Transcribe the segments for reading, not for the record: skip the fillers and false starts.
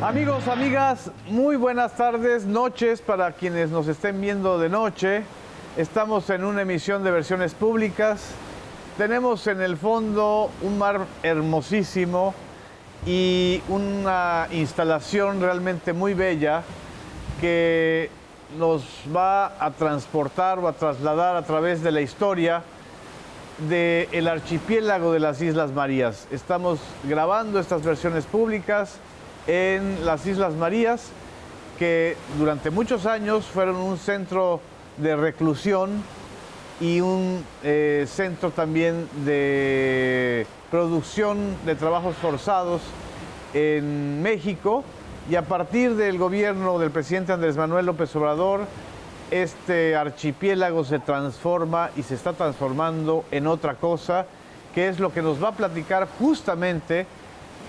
Amigos, amigas, muy buenas tardes, noches para quienes nos estén viendo de noche. Estamos en una emisión de Versiones Públicas. Tenemos en el fondo un mar hermosísimo y una instalación realmente muy bella que nos va a transportar o a trasladar a través de la historia del archipiélago de las Islas Marías. Estamos grabando estas versiones públicas en las Islas Marías, que durante muchos años fueron un centro de reclusión y un centro también de producción de trabajos forzados en México. Y a partir del gobierno del presidente Andrés Manuel López Obrador, este archipiélago se transforma y se está transformando en otra cosa, que es lo que nos va a platicar justamente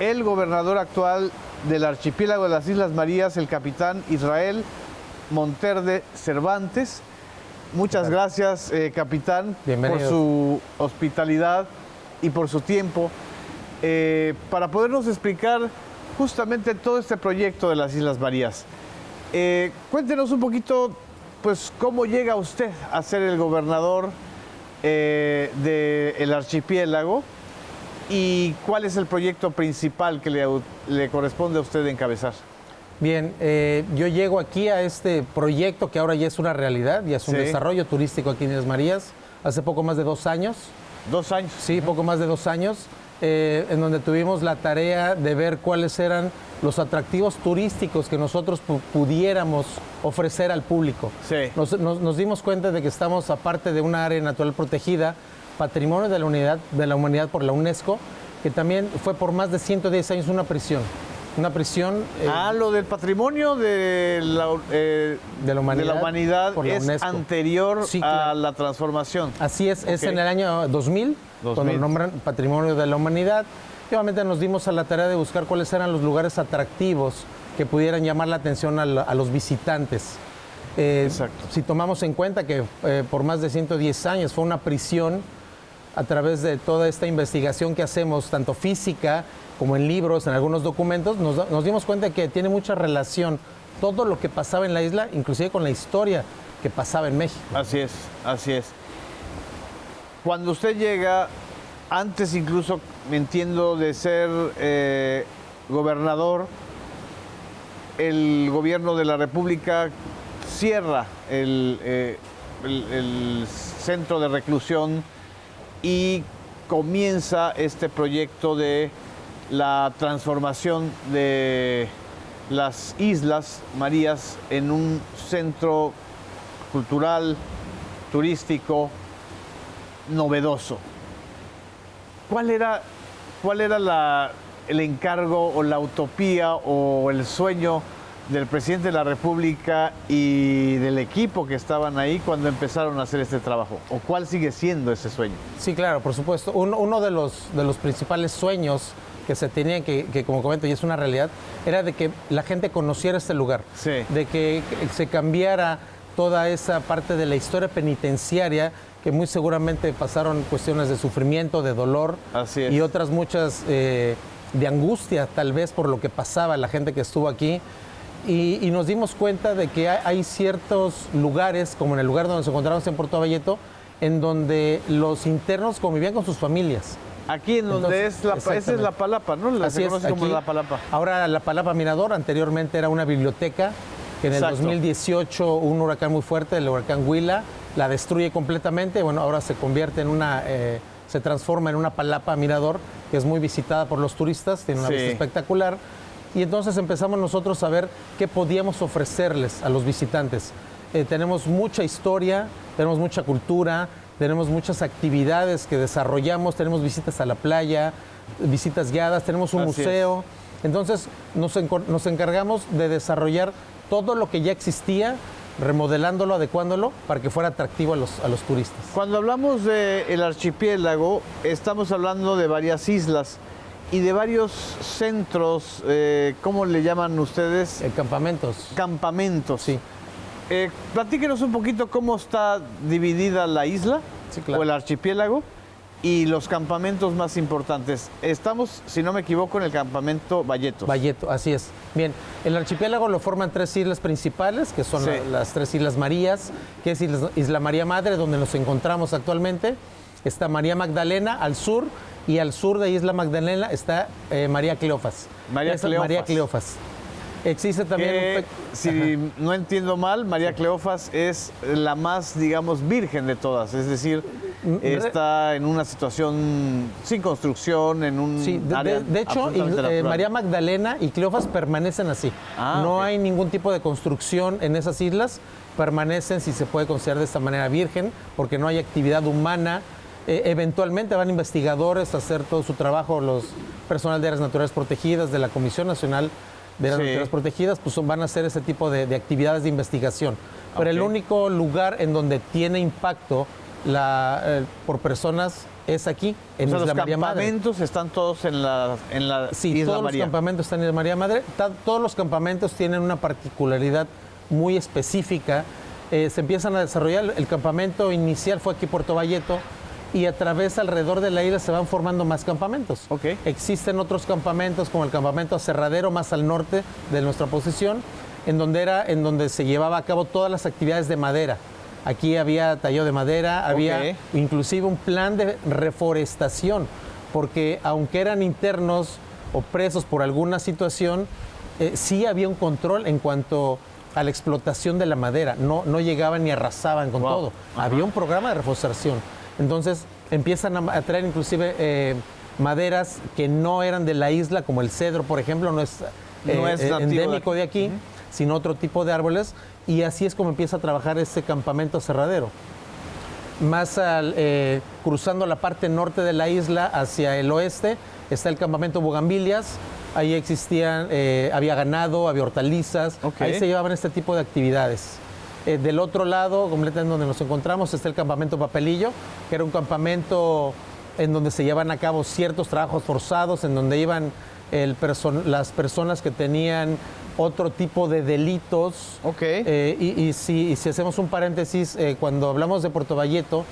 el gobernador actual del archipiélago de las Islas Marías, el capitán Israel Monterde Cervantes. Muchas gracias, capitán, por su hospitalidad y por su tiempo, para podernos explicar justamente todo este proyecto de las Islas Marías. Cuéntenos un poquito, pues, cómo llega usted a ser el gobernador del archipiélago y cuál es el proyecto principal que le corresponde a usted encabezar. Bien, yo llego aquí a este proyecto que ahora ya es una realidad, ya es un desarrollo turístico aquí en Islas Marías, hace poco más de 2 años. 2 años. Sí, poco más de 2 años, en donde tuvimos la tarea de ver cuáles eran los atractivos turísticos que nosotros pudiéramos ofrecer al público. Sí. Nos dimos cuenta de que estamos, aparte de una área natural protegida, Patrimonio de la Humanidad por la UNESCO, que también fue por más de 110 años una prisión. Una prisión... lo del patrimonio de la humanidad por la es UNESCO. Anterior a la transformación. Así es, es en el año 2000, cuando nombran Patrimonio de la Humanidad. Y obviamente nos dimos a la tarea de buscar cuáles eran los lugares atractivos que pudieran llamar la atención a los visitantes. Exacto. Si tomamos en cuenta que por más de 110 años fue una prisión, a través de toda esta investigación que hacemos, tanto física como en libros, en algunos documentos, nos dimos cuenta de que tiene mucha relación todo lo que pasaba en la isla, inclusive con la historia que pasaba en México. Así es, así es. Cuando usted llega, antes incluso, me entiendo, de ser gobernador, el gobierno de la República cierra el centro de reclusión y comienza este proyecto de la transformación de las Islas Marías en un centro cultural, turístico, novedoso. ¿Cuál era el encargo o la utopía o el sueño del presidente de la República y del equipo que estaban ahí cuando empezaron a hacer este trabajo? ¿O cuál sigue siendo ese sueño? Sí, claro, por supuesto. Uno de los principales sueños que se tenían, que como comento, y es una realidad, era de que la gente conociera este lugar, de que se cambiara toda esa parte de la historia penitenciaria, que muy seguramente pasaron cuestiones de sufrimiento, de dolor, y otras muchas de angustia, tal vez, por lo que pasaba la gente que estuvo aquí. Y nos dimos cuenta de que hay ciertos lugares, como en el lugar donde nos encontramos en Puerto Valleto, en donde los internos convivían con sus familias. Aquí en donde esa es la Palapa, ¿no? Así es, como la Palapa. Ahora la Palapa Mirador, anteriormente era una biblioteca, que en el 2018 un huracán muy fuerte, el huracán Huila, la destruye completamente. Bueno, ahora se convierte en se transforma en una Palapa Mirador, que es muy visitada por los turistas, tiene una vista espectacular. Y entonces empezamos nosotros a ver qué podíamos ofrecerles a los visitantes. Tenemos mucha historia, tenemos mucha cultura, tenemos muchas actividades que desarrollamos, tenemos visitas a la playa, visitas guiadas, tenemos un museo. Entonces nos encargamos de desarrollar todo lo que ya existía, remodelándolo, adecuándolo para que fuera atractivo a los turistas. Cuando hablamos del archipiélago, estamos hablando de varias islas y de varios centros, ¿cómo le llaman ustedes? Campamentos. Campamentos. Sí. Platíquenos un poquito cómo está dividida la isla, o el archipiélago, y los campamentos más importantes. Estamos, si no me equivoco, en el campamento Valletos. Valleto, así es. Bien, el archipiélago lo forman 3 islas principales, que son las 3 Islas Marías, que es Isla María Madre, donde nos encontramos actualmente. Está María Magdalena al sur, y al sur de Isla Magdalena está María Cleofas. María Cleofas. Existe también... si no entiendo mal, María Cleofas es la más, digamos, virgen de todas. Es decir, está en una situación sin construcción, en un área de hecho, María Magdalena y Cleofas permanecen así. No hay ningún tipo de construcción en esas islas. Permanecen, si se puede considerar de esta manera, virgen, porque no hay actividad humana. Eventualmente van investigadores a hacer todo su trabajo, los personal de áreas naturales protegidas, de la Comisión Nacional de Áreas Naturales Protegidas, pues van a hacer ese tipo de actividades de investigación. Pero el único lugar en donde tiene impacto por personas es aquí, en Isla María Madre. Los campamentos están todos en la Isla María. Sí, todos los campamentos están en Isla María Madre. Todos los campamentos tienen una particularidad muy específica. Se empiezan a desarrollar. El campamento inicial fue aquí Puerto Valleto, y a través alrededor de la isla se van formando más campamentos. Existen otros campamentos, como el campamento Aserradero, más al norte de nuestra posición, en donde se llevaba a cabo todas las actividades de madera. Aquí había tallado de madera, había inclusive un plan de reforestación, porque aunque eran internos o presos por alguna situación, sí había un control en cuanto a la explotación de la madera. No llegaban ni arrasaban con todo. Había un programa de reforestación. Entonces empiezan a traer inclusive maderas que no eran de la isla, como el cedro, por ejemplo, no es endémico de aquí, sino otro tipo de árboles, y así es como empieza a trabajar ese campamento Aserradero. Más cruzando la parte norte de la isla hacia el oeste está el campamento Bugambilias. Ahí existían, había ganado, había hortalizas, ahí se llevaban este tipo de actividades. Del otro lado, completamente donde nos encontramos, está el campamento Papelillo, que era un campamento en donde se llevan a cabo ciertos trabajos forzados, en donde iban las personas que tenían otro tipo de delitos. Y si hacemos un paréntesis, cuando hablamos de Puerto Valleto,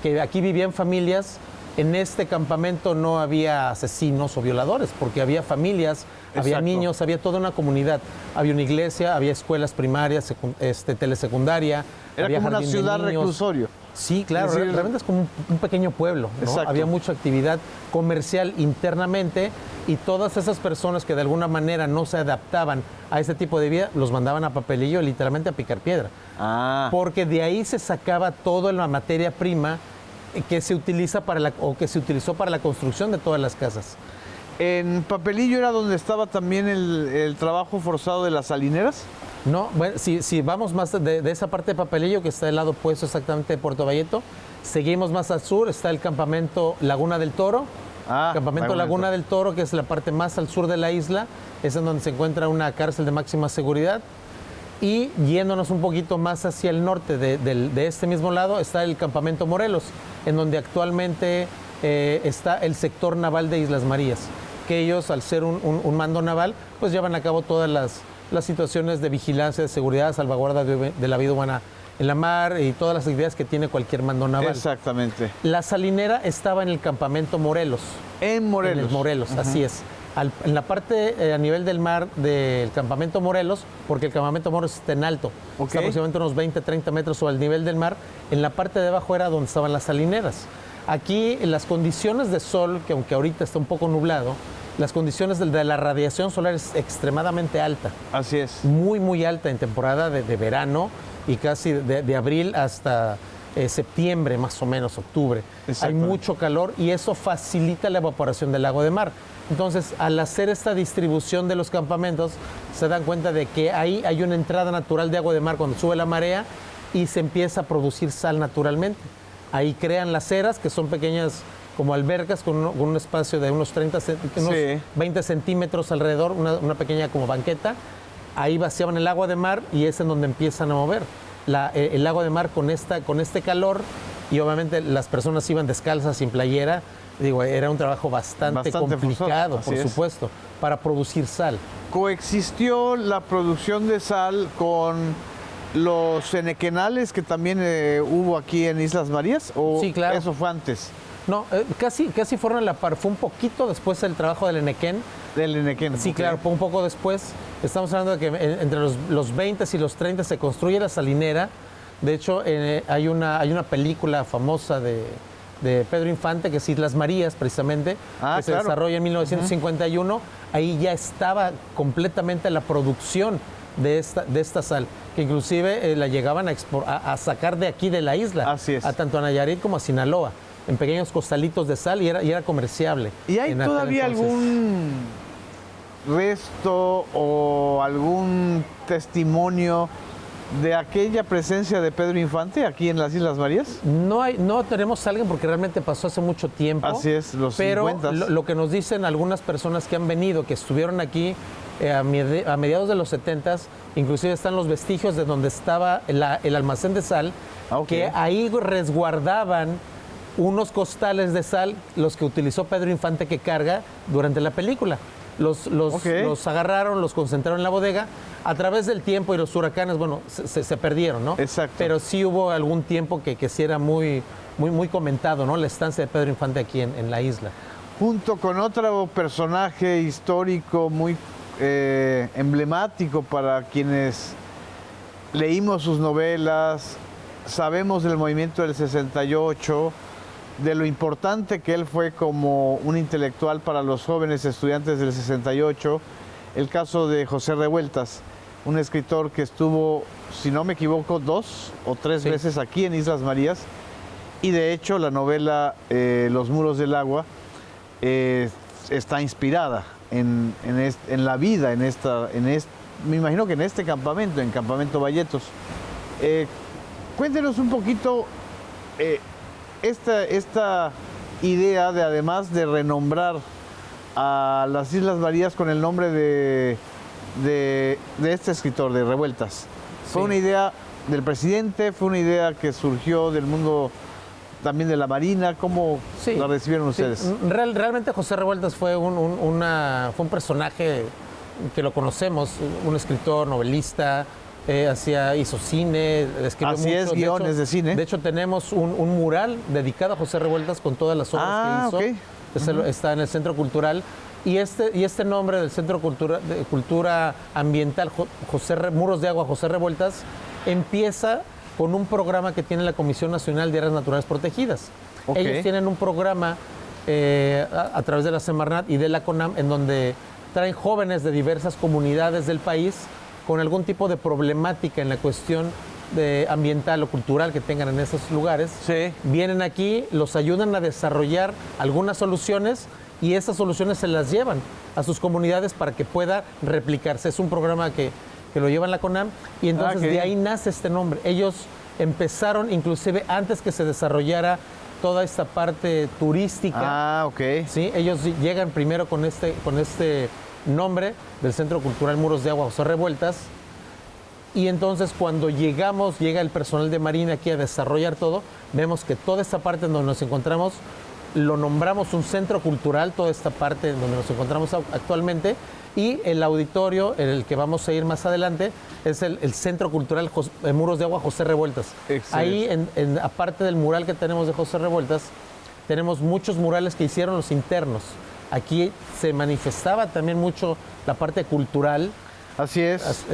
que aquí vivían familias, en este campamento no había asesinos o violadores, porque había familias, había niños, había toda una comunidad. Había una iglesia, había escuelas primarias, telesecundaria. Era como una ciudad reclusorio. Sí, claro, realmente es como un pequeño pueblo, ¿no? Había mucha actividad comercial internamente, y todas esas personas que de alguna manera no se adaptaban a este tipo de vida, los mandaban a Papelillo literalmente a picar piedra. Porque de ahí se sacaba toda la materia prima que se utiliza que se utilizó para la construcción de todas las casas. ¿En Papelillo era donde estaba también el trabajo forzado de las salineras? No, bueno, si vamos más de esa parte de Papelillo, que está del lado opuesto exactamente de Puerto Valleto, seguimos más al sur, está el campamento Laguna del Toro. Campamento Laguna del Toro, que es la parte más al sur de la isla, es en donde se encuentra una cárcel de máxima seguridad. Y yéndonos un poquito más hacia el norte de este mismo lado está el campamento Morelos, en donde actualmente está el sector naval de Islas Marías, que ellos, al ser un mando naval, pues llevan a cabo todas las situaciones de vigilancia, de seguridad, salvaguarda de la vida humana en la mar y todas las actividades que tiene cualquier mando naval. Exactamente. La salinera estaba en el campamento Morelos. En Morelos. En el Morelos, así es. En la parte a nivel del mar del campamento Morelos, porque el campamento Morelos está en alto, está aproximadamente unos 20, 30 metros sobre el nivel del mar, en la parte de abajo era donde estaban las salineras. Aquí, en las condiciones de sol, que aunque ahorita está un poco nublado, las condiciones de la radiación solar es extremadamente alta. Así es. Muy, muy alta en temporada de verano, y casi de abril hasta septiembre, más o menos, octubre. Hay mucho calor, y eso facilita la evaporación del agua de mar. Entonces, al hacer esta distribución de los campamentos, se dan cuenta de que ahí hay una entrada natural de agua de mar cuando sube la marea, y se empieza a producir sal naturalmente. Ahí crean las eras, que son pequeñas como albercas con un espacio de unos 20 centímetros alrededor, una pequeña como banqueta. Ahí vaciaban el agua de mar, y es en donde empiezan a mover el agua de mar con este calor, y obviamente las personas iban descalzas, sin playera. Digo, era un trabajo bastante complicado, por supuesto, para producir sal. ¿Coexistió la producción de sal con los enequenales que también hubo aquí en Islas Marías? ¿O sí, claro. Eso fue antes? No, casi fueron a la par. Fue un poquito después el trabajo del Enequén. Del Enequén. Sí, claro, fue un poco después. Estamos hablando de que entre los 20 y los 30 se construye la salinera. De hecho, hay una película famosa de Pedro Infante, que es Islas Marías, precisamente, que se desarrolla en 1951. Ahí ya estaba completamente la producción de esta sal, que inclusive la llegaban a sacar de aquí de la isla. Así es. A tanto a Nayarit como a Sinaloa, en pequeños costalitos de sal, y era comerciable. ¿Y hay todavía algún resto o algún testimonio de aquella presencia de Pedro Infante aquí en las Islas Marías? No tenemos alguien porque realmente pasó hace mucho tiempo. Así es, los 50. Pero lo que nos dicen algunas personas que han venido, que estuvieron aquí a mediados de los 70s, inclusive están los vestigios de donde estaba el almacén de sal, que ahí resguardaban unos costales de sal, los que utilizó Pedro Infante, que carga durante la película. Los agarraron, los concentraron en la bodega. A través del tiempo y los huracanes, bueno, se perdieron, ¿no? Exacto. Pero sí hubo algún tiempo que sí era muy comentado, ¿no? La estancia de Pedro Infante aquí en la isla. Junto con otro personaje histórico muy emblemático para quienes leímos sus novelas, sabemos del movimiento del 68, de lo importante que él fue como un intelectual para los jóvenes estudiantes del 68, el caso de José Revueltas, un escritor que estuvo, si no me equivoco, 2 o 3 veces aquí en Islas Marías, y de hecho la novela Los muros del agua está inspirada en la vida, me imagino que en este campamento, en Campamento Valletos. Cuéntenos un poquito esta idea de, además de renombrar a las Islas Marías con el nombre de este escritor, de Revueltas. ¿Fue una idea del presidente? ¿Fue una idea que surgió del mundo también de la Marina? ¿Cómo la recibieron ustedes? Realmente José Revueltas fue un personaje que lo conocemos, un escritor, novelista, hizo cine, escribió Así mucho. Es, guiones de cine. De hecho, tenemos un mural dedicado a José Revueltas con todas las obras que hizo. Está en el Centro Cultural. Y este nombre del Centro de Cultura Ambiental, Muros de Agua José Revueltas, empieza con un programa que tiene la Comisión Nacional de Áreas Naturales Protegidas. Ellos tienen un programa a través de la Semarnat y de la CONAM, en donde traen jóvenes de diversas comunidades del país con algún tipo de problemática en la cuestión ambiental o cultural que tengan en esos lugares. Vienen aquí, los ayudan a desarrollar algunas soluciones, y esas soluciones se las llevan a sus comunidades para que pueda replicarse. Es un programa que lo lleva la CONAM, y entonces de ahí nace este nombre. Ellos empezaron inclusive antes que se desarrollara toda esta parte turística. ¿Sí? Ellos llegan primero con este nombre del Centro Cultural Muros de Agua José Revueltas, y entonces cuando llega el personal de Marina aquí a desarrollar todo, vemos que toda esta parte en donde nos encontramos lo nombramos un centro cultural, toda esta parte en donde nos encontramos actualmente, y el auditorio en el que vamos a ir más adelante es el Centro Cultural Muros de Agua José Revueltas. Excelente. Ahí, aparte del mural que tenemos de José Revueltas, tenemos muchos murales que hicieron los internos. Aquí se manifestaba también mucho la parte cultural. Así es.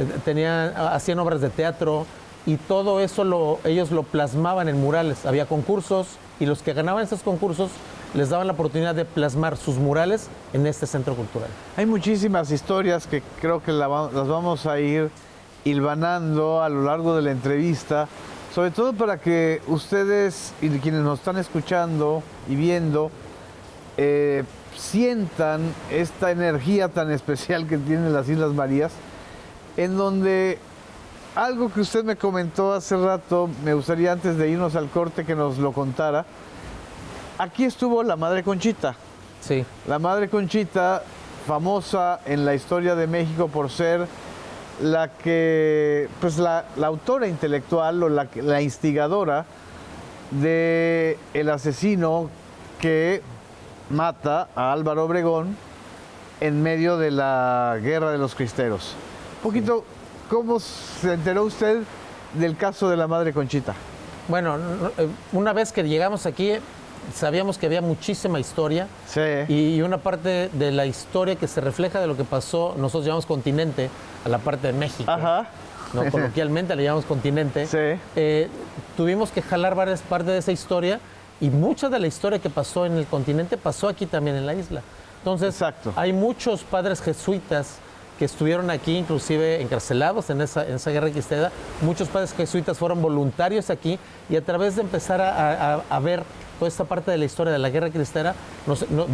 Hacían obras de teatro, y todo eso ellos lo plasmaban en murales. Había concursos, y los que ganaban esos concursos les daban la oportunidad de plasmar sus murales en este centro cultural. Hay muchísimas historias que creo que las vamos a ir hilvanando a lo largo de la entrevista, sobre todo para que ustedes y quienes nos están escuchando y viendo sientan esta energía tan especial que tienen las Islas Marías, en donde algo que usted me comentó hace rato, me gustaría antes de irnos al corte que nos lo contara. Aquí estuvo la Madre Conchita. Sí. La Madre Conchita, famosa en la historia de México por ser la autora intelectual o la instigadora de el asesino que mata a Álvaro Obregón en medio de la Guerra de los Cristeros. Un poquito, ¿cómo se enteró usted del caso de la Madre Conchita? Bueno, una vez que llegamos aquí, sabíamos que había muchísima historia. Sí. Y una parte de la historia que se refleja de lo que pasó, nosotros llamamos continente a la parte de México. Ajá. ¿No? Coloquialmente le llamamos continente. Sí. Tuvimos que jalar varias partes de esa historia y mucha de la historia que pasó en el continente pasó aquí también en la isla. Entonces, exacto, hay muchos padres jesuitas que estuvieron aquí, inclusive encarcelados en esa guerra cristera. Muchos padres jesuitas fueron voluntarios aquí y a través de empezar a ver toda esta parte de la historia de la guerra cristera,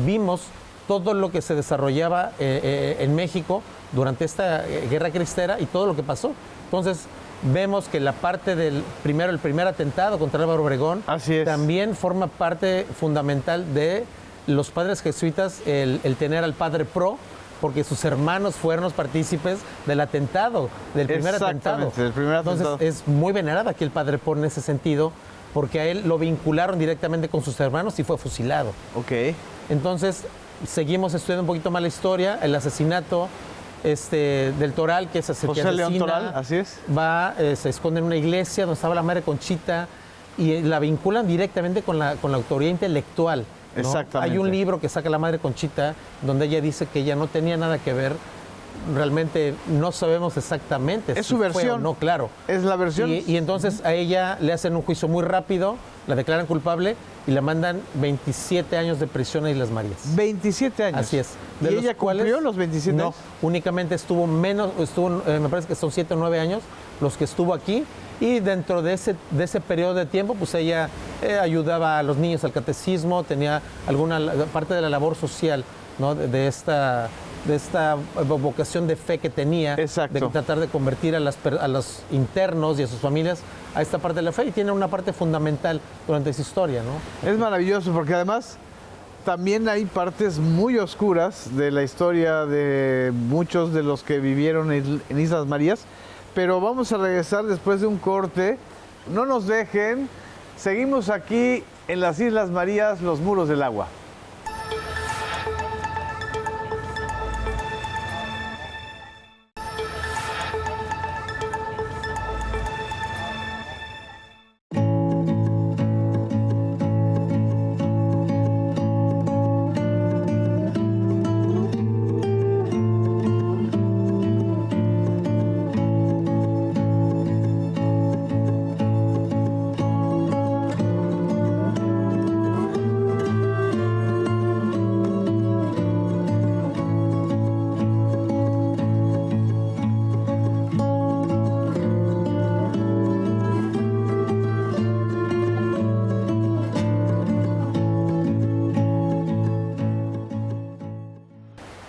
vimos todo lo que se desarrollaba en México durante esta guerra cristera y todo lo que pasó. Entonces, vemos que la parte el primer atentado contra Álvaro Obregón, también forma parte fundamental de los padres jesuitas, el tener al padre Pro, porque sus hermanos fueron los partícipes del atentado, del primer atentado. Entonces, es muy venerado aquí el padre Pro en ese sentido, porque a él lo vincularon directamente con sus hermanos y fue fusilado. Ok. Entonces, seguimos estudiando un poquito más la historia, el asesinato del Toral, que es José León Toral, así es. Se esconde en una iglesia donde estaba la madre Conchita y la vinculan directamente con la autoría intelectual, ¿no? Exactamente. Hay un libro que saca la madre Conchita donde ella dice que ella no tenía nada que ver. Realmente no sabemos exactamente. Es su versión. No, claro. Es la versión. Y entonces a ella le hacen un juicio muy rápido, la declaran culpable y la mandan 27 años de prisión a Islas Marías. 27 años. Así es. ¿Y ella cumplió los 27 años? No, únicamente me parece que son 7 o 9 años los que estuvo aquí. Y dentro de ese periodo de tiempo, pues ella ayudaba a los niños al catecismo, tenía alguna parte de la labor social, ¿no? de esta vocación de fe que tenía, exacto, de tratar de convertir a los internos y a sus familias a esta parte de la fe, y tiene una parte fundamental durante esa historia, ¿no? Es maravilloso porque además también hay partes muy oscuras de la historia de muchos de los que vivieron en Islas Marías, pero vamos a regresar después de un corte. No nos dejen, seguimos aquí en las Islas Marías, los muros del agua.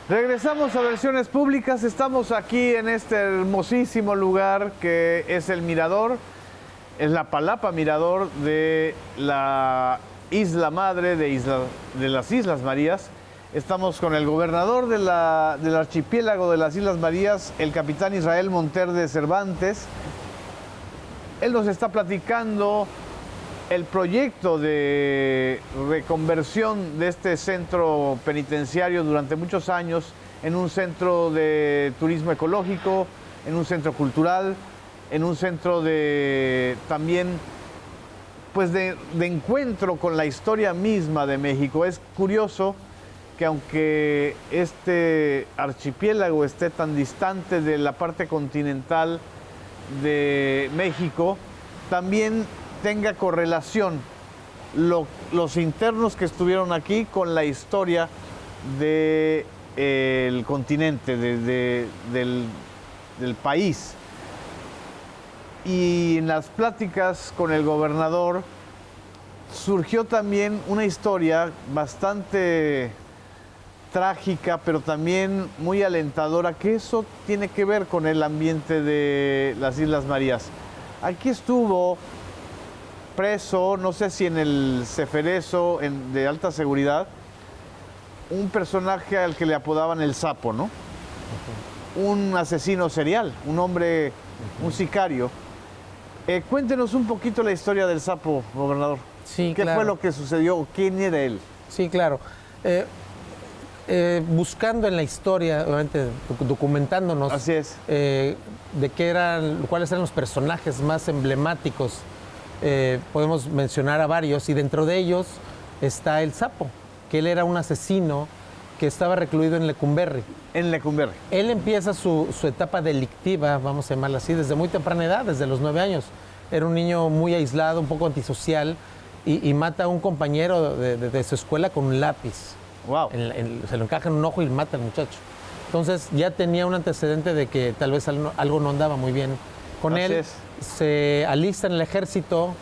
Regresamos a Versiones Públicas. Estamos aquí en este hermosísimo lugar que es el Mirador, es la Palapa Mirador de la isla madre de las Islas Marías. Estamos con el gobernador del archipiélago de las Islas Marías, el capitán Israel Monterde Cervantes. Él nos está platicando el proyecto de reconversión de este centro penitenciario durante muchos años en un centro de turismo ecológico, en un centro cultural, en un centro de también pues de encuentro con la historia misma de México. Es curioso que aunque este archipiélago esté tan distante de la parte continental de México, también tenga correlación los internos que estuvieron aquí con la historia del continente, del país. Y en las pláticas con el gobernador surgió también una historia bastante trágica, pero también muy alentadora, que eso tiene que ver con el ambiente de las Islas Marías. Aquí estuvo preso, no sé si en el Ceferezo de alta seguridad, un personaje al que le apodaban el Sapo, ¿no? Un asesino serial, un hombre, un sicario. Cuéntenos un poquito la historia del Sapo, gobernador. Sí, ¿Qué fue lo que sucedió? ¿Quién era él? Sí, claro. Buscando en la historia, obviamente documentándonos. Así es. De cuáles eran los personajes más emblemáticos. Podemos mencionar a varios y dentro de ellos está el sapo, que él era un asesino que estaba recluido en Lecumberri. En Lecumberri. Él empieza su etapa delictiva, vamos a llamarla así, desde muy temprana edad, desde los 9 años. Era un niño muy aislado, un poco antisocial, y mata a un compañero de su escuela con un lápiz. Wow. Se lo encaja en un ojo y mata al muchacho. Entonces ya tenía un antecedente de que tal vez algo no andaba muy bien con Así él. es. Se alista en el ejército,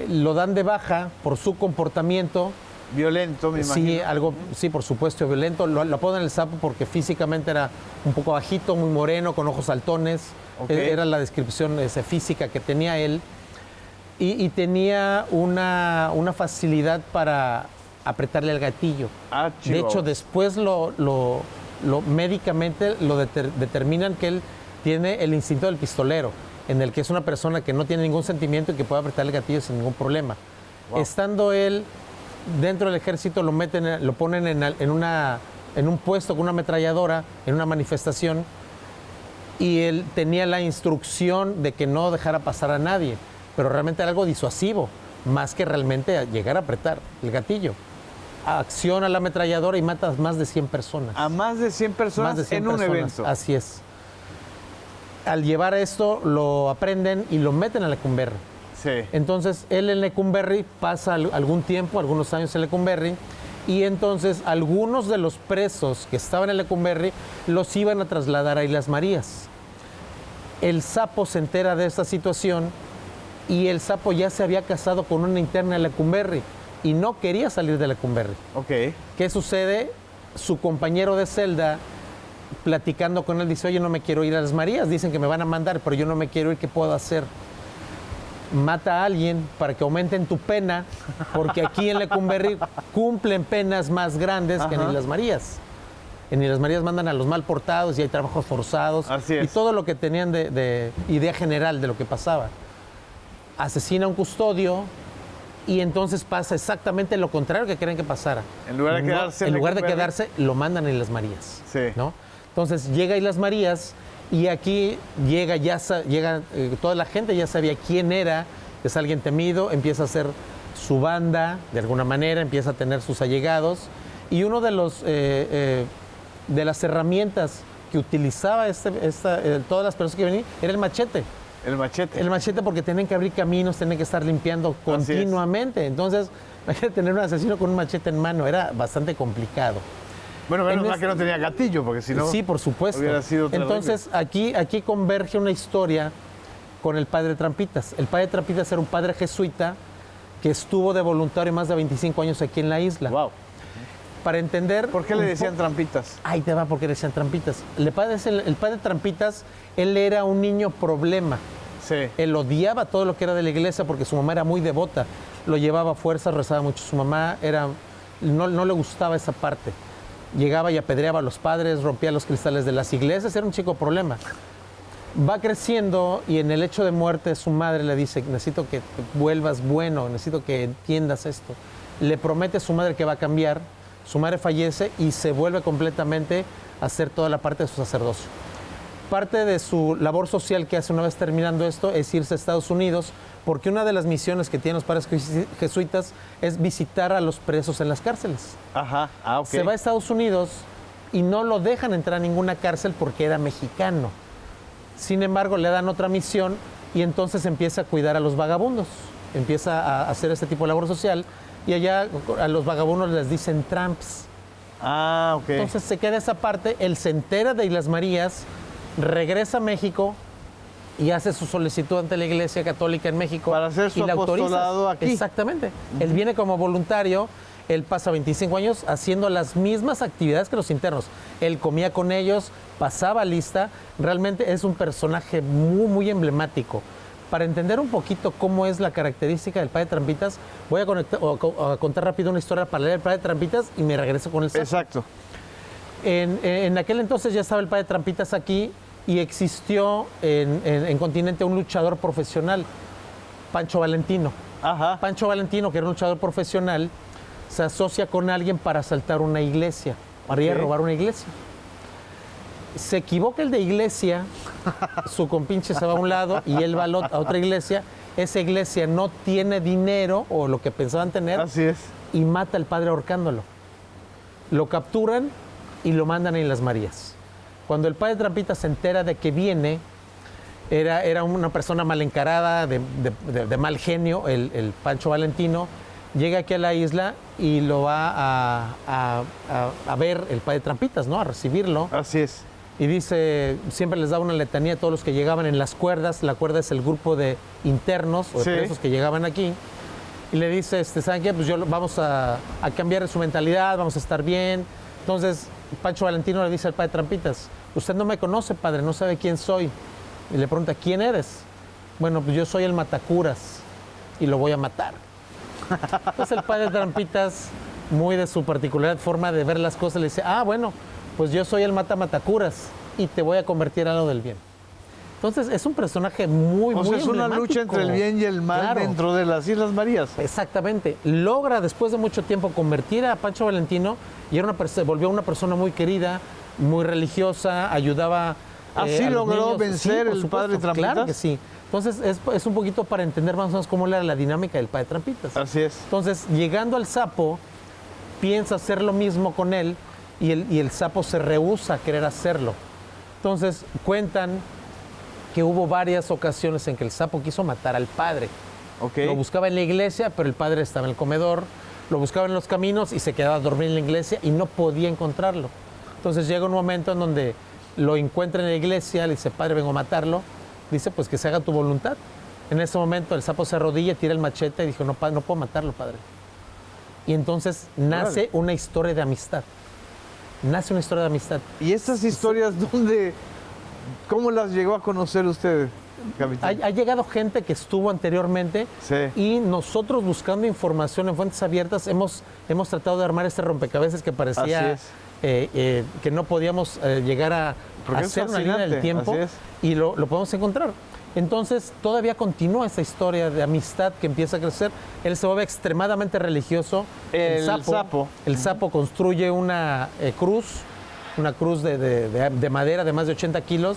lo dan de baja por su comportamiento. Violento, me imagino. Sí, por supuesto, violento. Lo apodan el sapo porque físicamente era un poco bajito, muy moreno, con ojos saltones. Okay. Era la descripción física que tenía él. Y tenía una facilidad para apretarle el gatillo. De hecho, después médicamente lo determinan que él tiene el instinto del pistolero, en el que es una persona que no tiene ningún sentimiento y que puede apretar el gatillo sin ningún problema. Wow. Estando él dentro del ejército, lo ponen en un puesto con una ametralladora, en una manifestación, y él tenía la instrucción de que no dejara pasar a nadie, pero realmente era algo disuasivo, más que realmente llegar a apretar el gatillo. Acciona la ametralladora y mata a más de 100 personas. ¿A más de 100 personas un evento? Así es. Al llevar esto, lo aprenden y lo meten a Lecumberri. Sí. Entonces, él en Lecumberri pasa algún tiempo, algunos años en Lecumberri, y entonces algunos de los presos que estaban en Lecumberri los iban a trasladar a Islas Marías. El sapo se entera de esta situación y el sapo ya se había casado con una interna de Lecumberri y no quería salir de Lecumberri. Ok. ¿Qué sucede? Su compañero de celda, platicando con él, dice, oye, no me quiero ir a Las Marías, dicen que me van a mandar, pero yo no me quiero ir, ¿qué puedo hacer? Mata a alguien para que aumenten tu pena, porque aquí en Lecumberri cumplen penas más grandes que en Islas Marías. En Islas Marías mandan a los mal portados y hay trabajos forzados. Así es. Y todo lo que tenían de idea general de lo que pasaba. Asesina a un custodio y entonces pasa exactamente lo contrario que creen que pasara. En lugar de quedarse, en lugar de quedarse, lo mandan a Islas Marías. Sí. ¿No? Entonces llega a Islas Marías y aquí llega toda la gente ya sabía quién era, es alguien temido, empieza a hacer su banda, de alguna manera, empieza a tener sus allegados. Y uno de las herramientas que utilizaba todas las personas que venían era el machete. El machete. El machete, porque tienen que abrir caminos, tienen que estar limpiando continuamente. Entonces, imagínate tener un asesino con un machete en mano, era bastante complicado. Bueno, menos mal que no tenía gatillo, porque si no... Sí, por supuesto. Hubiera sido terrible. Entonces, aquí converge una historia con el padre Trampitas. El padre Trampitas era un padre jesuita que estuvo de voluntario más de 25 años aquí en la isla. Wow. Para entender... ¿Por qué le decían Trampitas? Ahí te va, porque le decían Trampitas. El padre Trampitas, él era un niño problema. Sí. Él odiaba todo lo que era de la iglesia porque su mamá era muy devota. Lo llevaba a fuerza, rezaba mucho. Su mamá no le gustaba esa parte. Llegaba y apedreaba a los padres, rompía los cristales de las iglesias. Era un chico problema. Va creciendo y en el hecho de muerte su madre le dice, necesito que te vuelvas bueno, necesito que entiendas esto. Le promete a su madre que va a cambiar. Su madre fallece y se vuelve completamente a hacer toda la parte de su sacerdocio. Parte de su labor social que hace una vez terminando esto es irse a Estados Unidos, porque una de las misiones que tienen los padres jesuitas es visitar a los presos en las cárceles. Ajá, ok. Se va a Estados Unidos y no lo dejan entrar a ninguna cárcel porque era mexicano. Sin embargo, le dan otra misión y entonces empieza a cuidar a los vagabundos. Empieza a hacer este tipo de labor social. Y allá a los vagabundos les dicen tramps. Ah, ok. Entonces se queda esa parte, él se entera de Islas Marías, regresa a México y hace su solicitud ante la Iglesia Católica en México. Para hacer su apostolado aquí. Exactamente. Él viene como voluntario, él pasa 25 años haciendo las mismas actividades que los internos. Él comía con ellos, pasaba lista. Realmente es un personaje muy, muy emblemático. Para entender un poquito cómo es la característica del padre Trampitas, voy a contar rápido una historia paralela del padre Trampitas y me regreso con el sapo. Exacto. En aquel entonces ya estaba el padre Trampitas aquí y existió en Continente un luchador profesional, Pancho Valentino. Ajá. Pancho Valentino, que era un luchador profesional, se asocia con alguien para asaltar una iglesia, para ir a robar una iglesia. Se equivoca el de iglesia, su compinche se va a un lado y él va a otra iglesia esa iglesia no tiene dinero o lo que pensaban tener. Así es. Y mata al padre ahorcándolo. Lo capturan y lo mandan a Islas Marías. Cuando el padre Trampitas se entera de que viene, era una persona mal encarada, de mal genio, el Pancho Valentino, llega aquí a la isla y lo va a ver el padre Trampitas, ¿no? A recibirlo. Así es. Y dice, siempre les daba una letanía a todos los que llegaban en las cuerdas. La cuerda es el grupo de internos o de presos que llegaban aquí. Y le dice, ¿saben qué? Pues vamos a cambiar su mentalidad, vamos a estar bien. Entonces, Pancho Valentino le dice al padre Trampitas, usted no me conoce, padre, no sabe quién soy. Y le pregunta, ¿quién eres? Bueno, pues yo soy el matacuras y lo voy a matar. Entonces el padre Trampitas, muy de su particular forma de ver las cosas, le dice, bueno, pues yo soy el matacuras y te voy a convertir a lo del bien. Entonces es un personaje muy es una lucha entre el bien y el mal dentro de las Islas Marías. Exactamente. Logra después de mucho tiempo convertir a Pancho Valentino y volvió una persona muy querida, muy religiosa, ayudaba ¿Así a los logró niños. vencer el padre Trampitas? Claro que sí. Entonces es un poquito para entender más o menos cómo era la dinámica del padre Trampitas. Así es. Entonces, llegando al sapo, piensa hacer lo mismo con él y el sapo se rehúsa a querer hacerlo. Entonces, cuentan que hubo varias ocasiones en que el sapo quiso matar al padre. Okay. Lo buscaba en la iglesia, pero el padre estaba en el comedor. Lo buscaba en los caminos y se quedaba a dormir en la iglesia y no podía encontrarlo. Entonces llega un momento en donde lo encuentra en la iglesia, le dice, padre, vengo a matarlo. Dice, pues que se haga tu voluntad. En ese momento el sapo se arrodilla, tira el machete y dijo, no puedo matarlo, padre. Y entonces nace una historia de amistad. Nace una historia de amistad. ¿Y estas historias cómo las llegó a conocer usted, capitán? Ha llegado gente que estuvo anteriormente y nosotros buscando información en fuentes abiertas hemos tratado de armar este rompecabezas que parecía que no podíamos llegar a hacer una línea del tiempo y lo podemos encontrar. Entonces todavía continúa esa historia de amistad que empieza a crecer. Él se vuelve extremadamente religioso. El sapo construye una cruz de madera de más de 80 kilos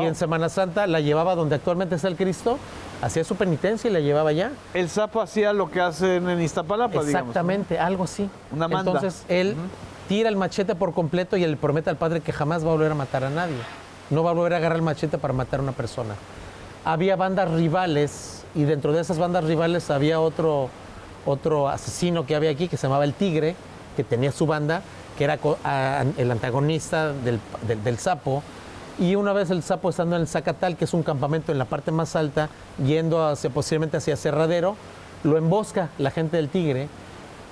y en Semana Santa la llevaba donde actualmente está el Cristo, hacía su penitencia y la llevaba allá. El sapo hacía lo que hacen en Iztapalapa, exactamente, digamos, ¿no? Algo así. Una manda. Entonces él tira el machete por completo y le promete al padre que jamás va a volver a matar a nadie. No va a volver a agarrar el machete para matar a una persona. Había bandas rivales y dentro de esas bandas rivales había otro asesino que había aquí que se llamaba el Tigre, que tenía su banda, que era el antagonista del sapo. Y una vez el sapo estando en el Zacatal, que es un campamento en la parte más alta, yendo posiblemente hacia Cerradero, lo embosca la gente del Tigre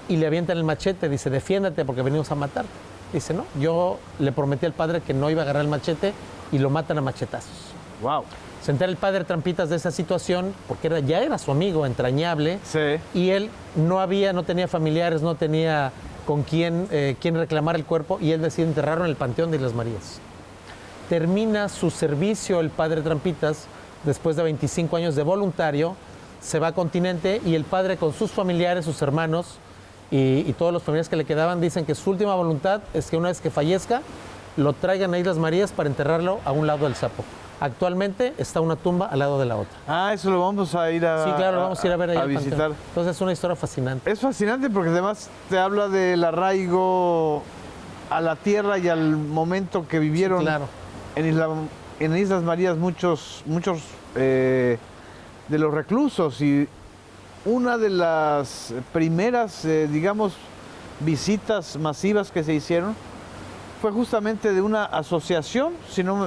y le avientan el machete. Dice, defiéndete porque venimos a matar. Dice, no, yo le prometí al padre que no iba a agarrar el machete y lo matan a machetazos. Wow. Se entera el padre Trampitas de esa situación porque ya era su amigo entrañable. Sí. Y él no tenía familiares, no tenía con quién reclamar el cuerpo y él decide enterrarlo en el Panteón de Islas Marías. Termina su servicio el padre Trampitas después de 25 años de voluntario, se va a Continente y el padre con sus familiares, sus hermanos y todos los familiares que le quedaban dicen que su última voluntad es que una vez que fallezca lo traigan a Islas Marías para enterrarlo a un lado del sapo. Actualmente está una tumba al lado de la otra. Eso lo vamos a ir Sí, claro, lo vamos a ir a ver allá a visitar. Entonces es una historia fascinante. Es fascinante porque además te habla del arraigo a la tierra y al momento que vivieron en Islas Marías muchos de los reclusos. Y una de las primeras, digamos, visitas masivas que se hicieron fue justamente de una asociación, si no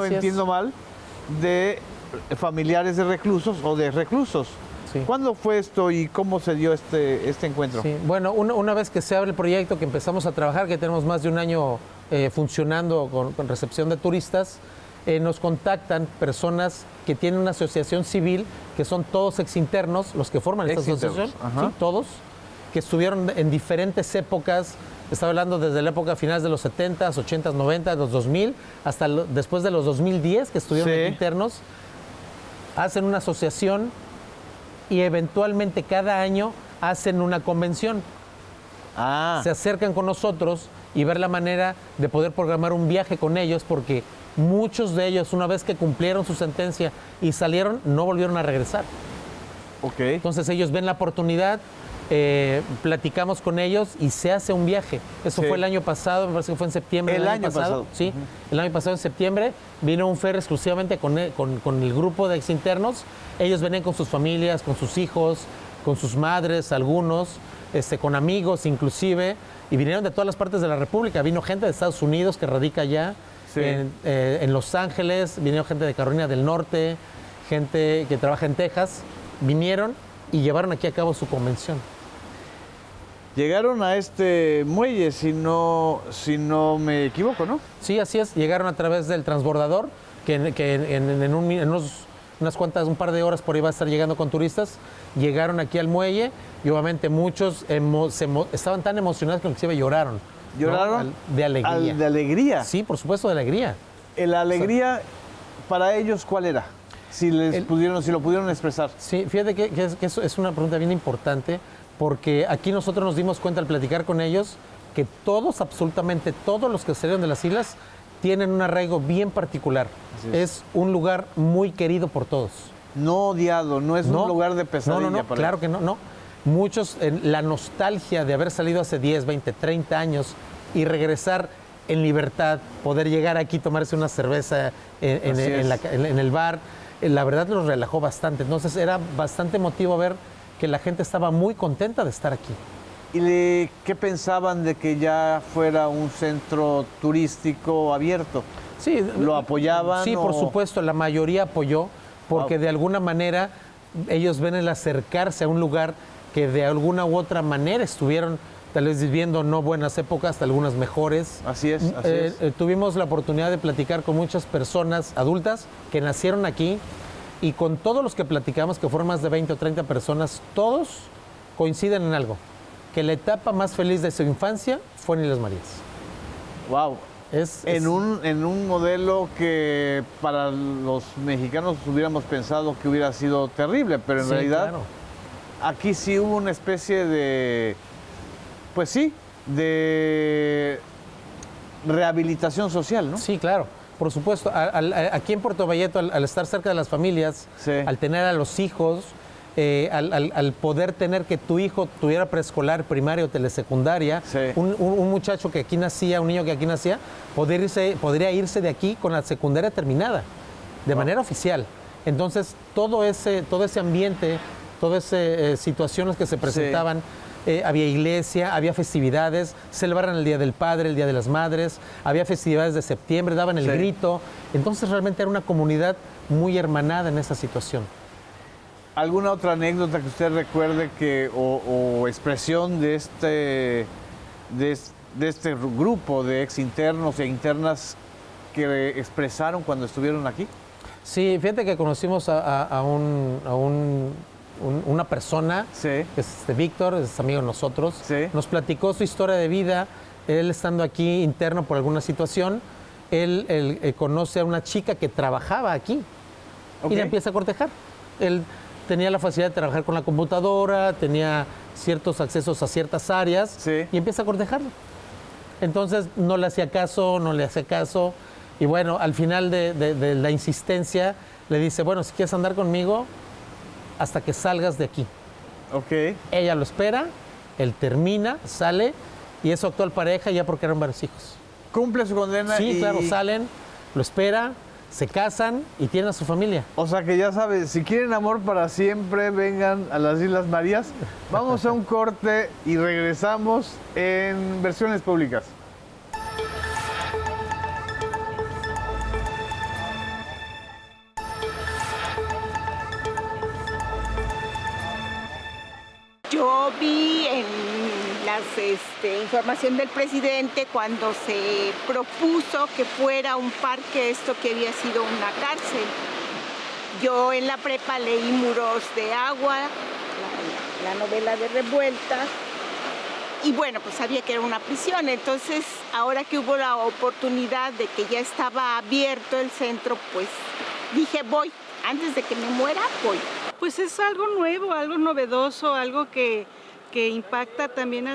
entiendo mal, de familiares de reclusos o de reclusos. Sí. ¿Cuándo fue esto y cómo se dio este encuentro? Sí. Bueno, una vez que se abre el proyecto, que empezamos a trabajar, que tenemos más de un año funcionando con recepción de turistas, nos contactan personas que tienen una asociación civil, que son todos exinternos, los que forman esta asociación, ¿sí? Todos, que estuvieron en diferentes épocas. Estaba hablando desde la época finales de los 70s, 80s, 90s, los 2000, hasta después de los 2010 que estuvieron internos. Hacen una asociación y eventualmente cada año hacen una convención. Se acercan con nosotros y ver la manera de poder programar un viaje con ellos porque muchos de ellos, una vez que cumplieron su sentencia y salieron, no volvieron a regresar. Ok. Entonces ellos ven la oportunidad, platicamos con ellos y se hace un viaje. Eso fue el año pasado, me parece que fue en septiembre. El año pasado. Sí, el año pasado en septiembre vino un ferry exclusivamente con el grupo de exinternos. Ellos venían con sus familias, con sus hijos, con sus madres, algunos, con amigos inclusive, y vinieron de todas las partes de la República. Vino gente de Estados Unidos que radica allá, en Los Ángeles, vinieron gente de Carolina del Norte, gente que trabaja en Texas, vinieron y llevaron aquí a cabo su convención. Llegaron a este muelle, si no me equivoco, ¿no? Sí, así es. Llegaron a través del transbordador, que en un par de horas por ahí va a estar llegando con turistas. Llegaron aquí al muelle y obviamente muchos estaban tan emocionados que inclusive lloraron. ¿Lloraron? ¿No? De alegría. ¿De alegría? Sí, por supuesto, de alegría. ¿La alegría para ellos cuál era? Si lo pudieron expresar. Sí, fíjate que es una pregunta bien importante, porque aquí nosotros nos dimos cuenta al platicar con ellos que todos, absolutamente todos los que salieron de las islas tienen un arraigo bien particular. Es un lugar muy querido por todos. No odiado, no es un lugar de pesadilla. No, claro que no. Muchos, la nostalgia de haber salido hace 10, 20, 30 años y regresar en libertad, poder llegar aquí, tomarse una cerveza en el bar, la verdad los relajó bastante. Entonces era bastante emotivo ver que la gente estaba muy contenta de estar aquí. ¿Y qué pensaban de que ya fuera un centro turístico abierto? Sí, ¿lo apoyaban? Sí, por supuesto, la mayoría apoyó, porque de alguna manera ellos ven el acercarse a un lugar que de alguna u otra manera estuvieron tal vez viviendo no buenas épocas, algunas mejores. Así es. Tuvimos la oportunidad de platicar con muchas personas adultas que nacieron aquí, y con todos los que platicamos, que fueron más de 20 o 30 personas, todos coinciden en algo, que la etapa más feliz de su infancia fue en Islas Marías. Wow. En un modelo que para los mexicanos hubiéramos pensado que hubiera sido terrible, pero en realidad aquí sí hubo una especie de, de rehabilitación social, ¿no? Sí, claro. Por supuesto, aquí en Puerto Vallarta, al estar cerca de las familias, al tener a los hijos, al poder tener que tu hijo tuviera preescolar, primaria o telesecundaria, un muchacho que aquí nacía, un niño que aquí nacía, podría irse de aquí con la secundaria terminada, de manera oficial. Entonces, todo ese ambiente, todas esas situaciones que se presentaban, había iglesia, había festividades, celebraban el Día del Padre, el Día de las Madres, había festividades de septiembre, daban el grito. Entonces realmente era una comunidad muy hermanada en esa situación. ¿Alguna otra anécdota que usted recuerde o expresión de este grupo de exinternos e internas que expresaron cuando estuvieron aquí? Sí, fíjate que conocimos a una persona, que es Víctor, es amigo de nosotros, nos platicó su historia de vida. Él estando aquí interno por alguna situación, él conoce a una chica que trabajaba aquí y la empieza a cortejar. Él tenía la facilidad de trabajar con la computadora, tenía ciertos accesos a ciertas áreas y empieza a cortejarla. Entonces no le hacía caso, y bueno, al final de la insistencia le dice, bueno, si quieres andar conmigo, hasta que salgas de aquí. Ella lo espera, él termina, sale, y es su actual pareja ya porque eran varios hijos. ¿Cumple su condena? Sí, claro, salen, lo espera, se casan y tienen a su familia. O sea que ya sabes, si quieren amor para siempre, vengan a las Islas Marías. Vamos a un corte y regresamos en Versiones Públicas. Yo vi en la información del presidente cuando se propuso que fuera un parque esto que había sido una cárcel. Yo en la prepa leí Muros de Agua, la novela de Revuelta, y bueno, pues sabía que era una prisión. Entonces, ahora que hubo la oportunidad de que ya estaba abierto el centro, pues dije, voy. Antes de que me muera, voy. Pues es algo nuevo, algo novedoso, algo que impacta también,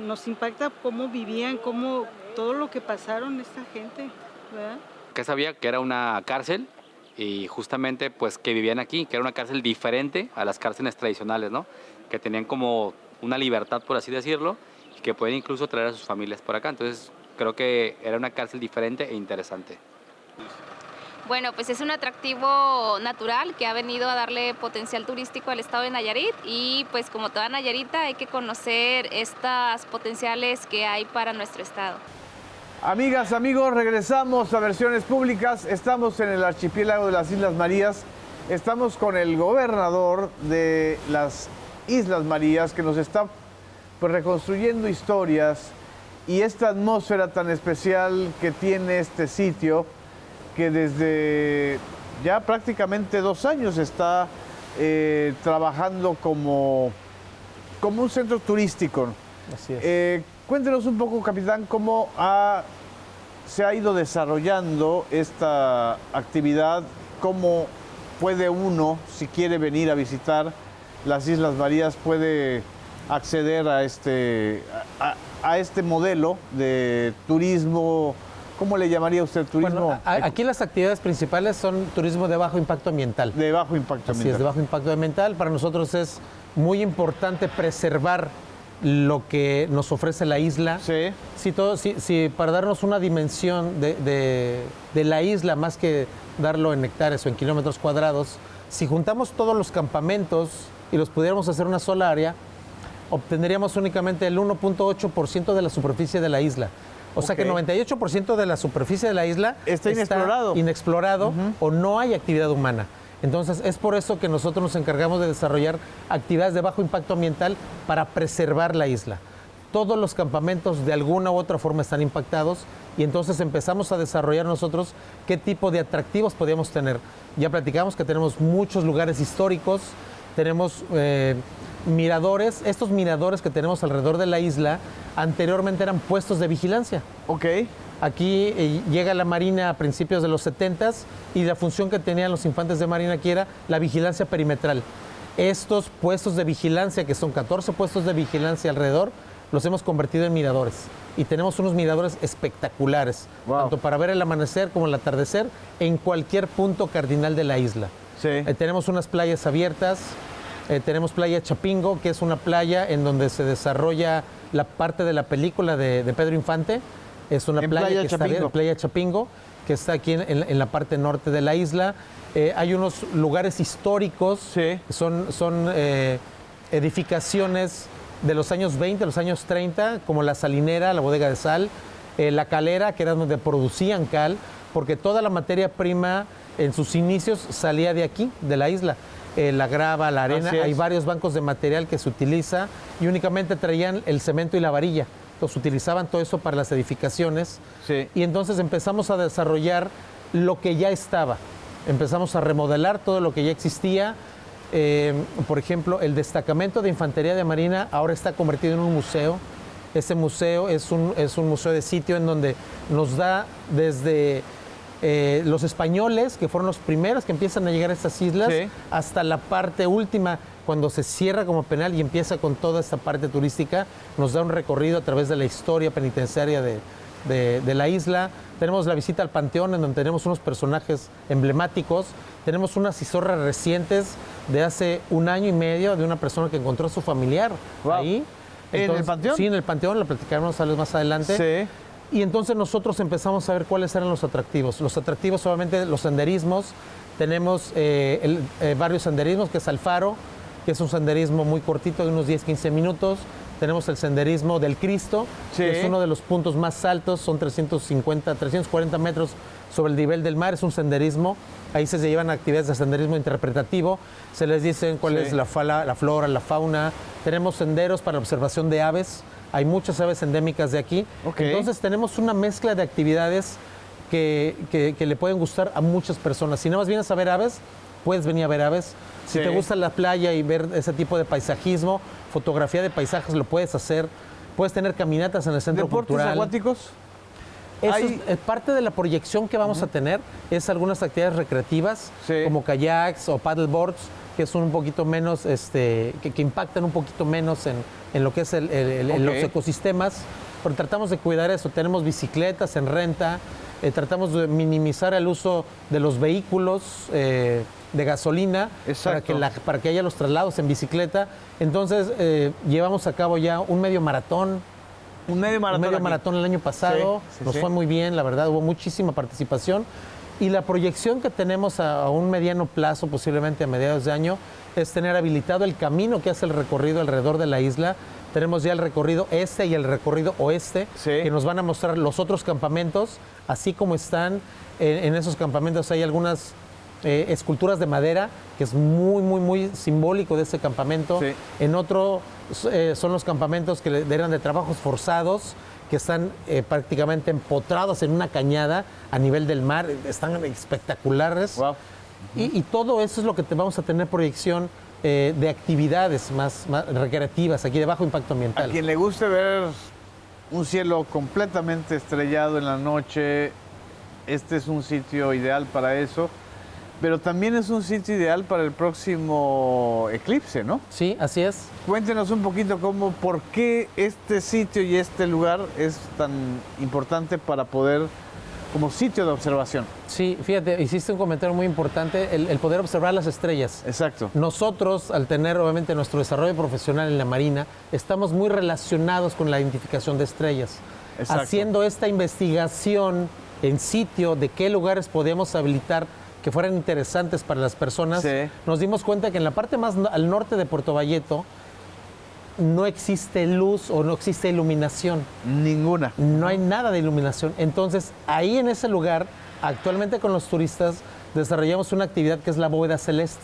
nos impacta cómo vivían, cómo todo lo que pasaron esta gente, ¿verdad? Que sabía que era una cárcel y justamente pues que vivían aquí, que era una cárcel diferente a las cárceles tradicionales, ¿no? Que tenían como una libertad, por así decirlo, y que pueden incluso traer a sus familias por acá. Entonces creo que era una cárcel diferente e interesante. Bueno, pues es un atractivo natural que ha venido a darle potencial turístico al estado de Nayarit y pues como toda Nayarita hay que conocer estas potenciales que hay para nuestro estado. Amigas, amigos, regresamos a Versiones Públicas. Estamos en el archipiélago de las Islas Marías. Estamos con el gobernador de las Islas Marías que nos está pues, reconstruyendo historias y esta atmósfera tan especial que tiene este sitio, que desde ya prácticamente 2 años está trabajando como un centro turístico. Así es. Cuéntenos un poco, capitán, cómo se ha ido desarrollando esta actividad, cómo puede uno, si quiere venir a visitar las Islas Marías, puede acceder a este modelo de turismo. ¿Cómo le llamaría usted turismo? Bueno, aquí las actividades principales son turismo de bajo impacto ambiental. De bajo impacto ambiental. Así es, de bajo impacto ambiental. Para nosotros es muy importante preservar lo que nos ofrece la isla. Sí. Si para darnos una dimensión de la isla, más que darlo en hectáreas o en kilómetros cuadrados, si juntamos todos los campamentos y los pudiéramos hacer una sola área, obtendríamos únicamente el 1.8% de la superficie de la isla. O sea que el 98% de la superficie de la isla está inexplorado o no hay actividad humana. Entonces es por eso que nosotros nos encargamos de desarrollar actividades de bajo impacto ambiental para preservar la isla. Todos los campamentos de alguna u otra forma están impactados y entonces empezamos a desarrollar nosotros qué tipo de atractivos podíamos tener. Ya platicamos que tenemos muchos lugares históricos, tenemos miradores. Estos miradores que tenemos alrededor de la isla anteriormente eran puestos de vigilancia. Ok. Aquí llega la Marina a principios de los 70s y la función que tenían los infantes de Marina aquí era la vigilancia perimetral. Estos puestos de vigilancia, que son 14 puestos de vigilancia alrededor, los hemos convertido en miradores. Y tenemos unos miradores espectaculares, tanto para ver el amanecer como el atardecer, en cualquier punto cardinal de la isla. Sí. Tenemos unas playas abiertas. Tenemos Playa Chapingo, que es una playa en donde se desarrolla la parte de la película de Pedro Infante. Es una playa que está bien, Playa Chapingo, que está aquí en la parte norte de la isla. Hay unos lugares históricos, sí. son edificaciones de los años 20, los años 30, como la salinera, la bodega de sal, la calera, que era donde producían cal, porque toda la materia prima en sus inicios salía de aquí, de la isla. La grava, la arena, hay varios bancos de material que se utiliza y únicamente traían el cemento y la varilla. Entonces utilizaban todo eso para las edificaciones y entonces empezamos a desarrollar lo que ya estaba. Empezamos a remodelar todo lo que ya existía. Por ejemplo, el destacamento de Infantería de Marina ahora está convertido en un museo. Ese museo es un museo de sitio en donde nos da desde los españoles, que fueron los primeros que empiezan a llegar a estas islas, hasta la parte última, cuando se cierra como penal y empieza con toda esta parte turística, nos da un recorrido a través de la historia penitenciaria de la isla. Tenemos la visita al Panteón, en donde tenemos unos personajes emblemáticos. Tenemos unas historias recientes de hace 1 año y medio de una persona que encontró a su familiar ahí. Entonces, ¿en el Panteón? Sí, en el Panteón, lo platicaremos más adelante. Sí. Y entonces nosotros empezamos a ver cuáles eran los atractivos. Los atractivos, obviamente, los senderismos. Tenemos varios senderismos, que es Alfaro, que es un senderismo muy cortito, de unos 10-15 minutos. Tenemos el senderismo del Cristo, que es uno de los puntos más altos, son 340 metros sobre el nivel del mar, es un senderismo. Ahí se llevan actividades de senderismo interpretativo, se les dicen cuál es la flora, la fauna. Tenemos senderos para observación de aves. Hay muchas aves endémicas de aquí. Entonces tenemos una mezcla de actividades que le pueden gustar a muchas personas. Si nada más vienes a ver aves, puedes venir a ver aves. Si te gusta la playa y ver ese tipo de paisajismo, fotografía de paisajes, lo puedes hacer. Puedes tener caminatas en el centro cultural. ¿Deportes acuáticos? Es parte de la proyección que vamos a tener, es algunas actividades recreativas, como kayaks o paddleboards, que son un poquito menos, que impactan un poquito menos en lo que es los ecosistemas. pero tratamos de cuidar eso. Tenemos bicicletas en renta, tratamos de minimizar el uso de los vehículos de gasolina para que haya los traslados en bicicleta. Entonces, llevamos a cabo ya un medio maratón. Un medio maratón el año pasado. Nos fue muy bien, la verdad, hubo muchísima participación. Y la proyección que tenemos a un mediano plazo, posiblemente a mediados de año, es tener habilitado el camino que hace el recorrido alrededor de la isla. Tenemos ya el recorrido este y el recorrido oeste, que nos van a mostrar los otros campamentos, así como están. En esos campamentos hay algunas esculturas de madera, que es muy, muy, muy simbólico de ese campamento. Sí. En otro son los campamentos que eran de trabajos forzados, que están prácticamente empotrados en una cañada a nivel del mar, están espectaculares. Wow. Y todo eso es lo que vamos a tener proyección de actividades más recreativas aquí de bajo impacto ambiental. A quien le guste ver un cielo completamente estrellado en la noche, este es un sitio ideal para eso, pero también es un sitio ideal para el próximo eclipse, ¿no? Sí, así es. Cuéntenos un poquito por qué este sitio y este lugar es tan importante para poder, como sitio de observación. Sí, fíjate, hiciste un comentario muy importante, el poder observar las estrellas. Exacto. Nosotros, al tener obviamente nuestro desarrollo profesional en la Marina, estamos muy relacionados con la identificación de estrellas. Exacto. Haciendo esta investigación en sitio de qué lugares podemos habilitar que fueran interesantes para las personas, nos dimos cuenta que en la parte más al norte de Puerto Valleto no existe luz o no existe iluminación. Ninguna. No hay nada de iluminación. Entonces, ahí en ese lugar, actualmente con los turistas, desarrollamos una actividad que es la bóveda celeste.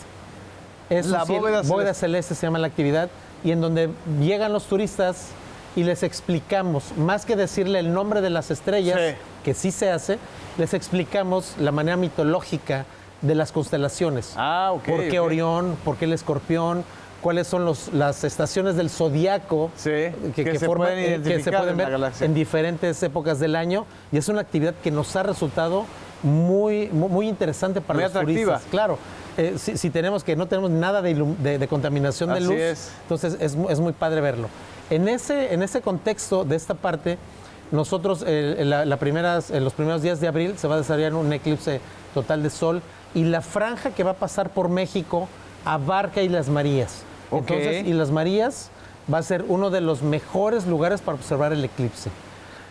Bóveda celeste se llama la actividad, y en donde llegan los turistas y les explicamos, más que decirle el nombre de las estrellas, que sí se hace, les explicamos la manera mitológica de las constelaciones. ¿Por qué Orión? ¿Por qué el Escorpión? ¿Cuáles son las estaciones del zodiaco que se pueden ver en diferentes épocas del año? Y es una actividad que nos ha resultado muy, muy interesante para los turistas. Claro, si tenemos no tenemos nada de contaminación de luz, entonces es muy padre verlo. En ese contexto de esta parte, nosotros en los primeros días de abril se va a desarrollar un eclipse total de sol, y la franja que va a pasar por México abarca Islas Marías. Entonces, Islas Marías va a ser uno de los mejores lugares para observar el eclipse.